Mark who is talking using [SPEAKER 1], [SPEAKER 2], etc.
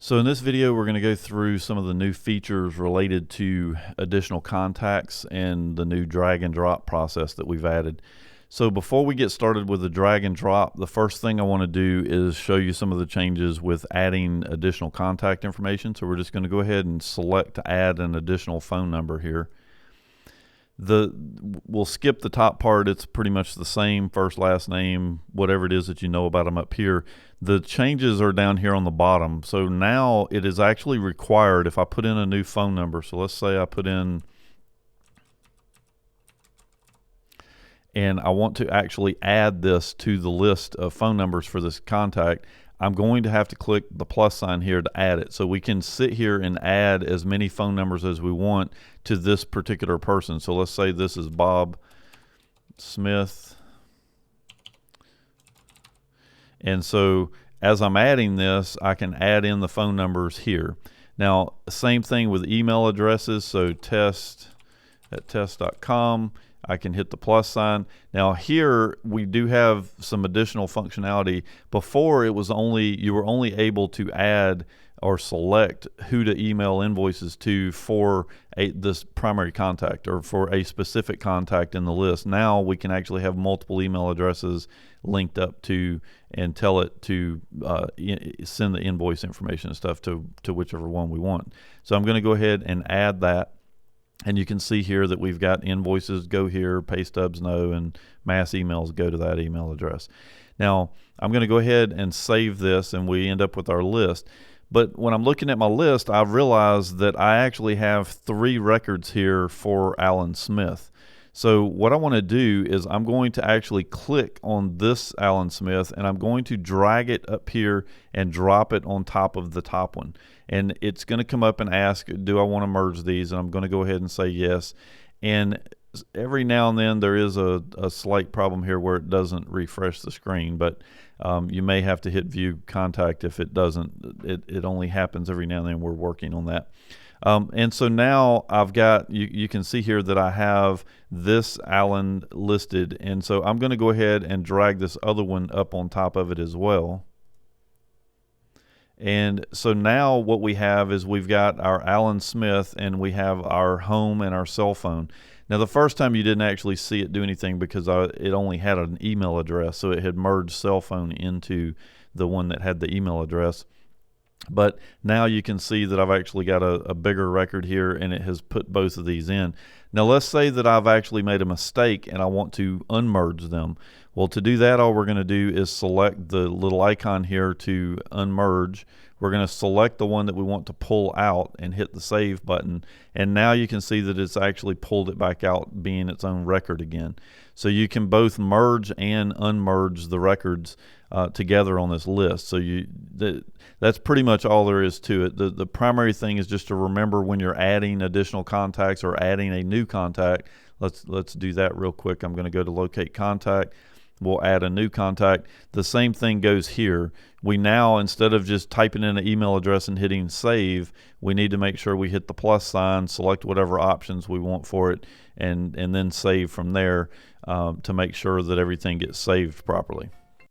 [SPEAKER 1] So in this video, we're going to go through some of the new features related to additional contacts and the new drag and drop process that we've added. So before we get started with the drag and drop, the first thing I want to do is show you some of the changes with adding additional contact information. So we're just going to go ahead and select to add an additional phone number here. We'll skip the top part. It's pretty much the same, first, last name, whatever it is that you know about them up here. The changes are down here on the bottom. So now it is actually required if I put in a new phone number. So let's say I put in, and I want to actually add this to the list of phone numbers for this contact. I'm going to have to click the plus sign here to add it. So we can sit here and add as many phone numbers as we want to this particular person. So let's say this is Bob Smith. And so as I'm adding this, I can add in the phone numbers here. Now, same thing with email addresses. So test@test.com. I can hit the plus sign. Now here we do have some additional functionality. Before it was you were only able to add or select who to email invoices to for this primary contact or for a specific contact in the list. Now we can actually have multiple email addresses linked up to and tell it to send the invoice information and stuff to whichever one we want. So I'm going to go ahead and add that. And you can see here that we've got invoices go here, pay stubs no, and mass emails go to that email address. Now, I'm going to go ahead and save this, and we end up with our list. But when I'm looking at my list, I've realized that I actually have 3 records here for Alan Smith. So what I want to do is I'm going to actually click on this Alan Smith, and I'm going to drag it up here and drop it on top of the top one. And it's going to come up and ask, do I want to merge these? And I'm going to go ahead and say yes. And every now and then there is a slight problem here where it doesn't refresh the screen, but you may have to hit view contact if it doesn't. It only happens every now and then. We're working on that. And so now I've got, you can see here that I have this Alan listed. And so I'm going to go ahead and drag this other one up on top of it as well. And so now what we have is we've got our Alan Smith and we have our home and our cell phone. Now the first time you didn't actually see it do anything because it only had an email address. So it had merged cell phone into the one that had the email address. But now you can see that I've actually got a bigger record here and it has put both of these in. Now let's say that I've actually made a mistake and I want to unmerge them. Well, to do that, all we're going to do is select the little icon here to unmerge. We're going to select the one that we want to pull out and hit the save button. And now you can see that it's actually pulled it back out, being its own record again. So you can both merge and unmerge the records together on this list. So that's pretty much all there is to it. The primary thing is just to remember when you're adding additional contacts or adding a new contact. Let's do that real quick. I'm going to go to locate contact. We'll add a new contact. The same thing goes here. We now, instead of just typing in an email address and hitting save, we need to make sure we hit the plus sign, select whatever options we want for it, and then save from there to make sure that everything gets saved properly.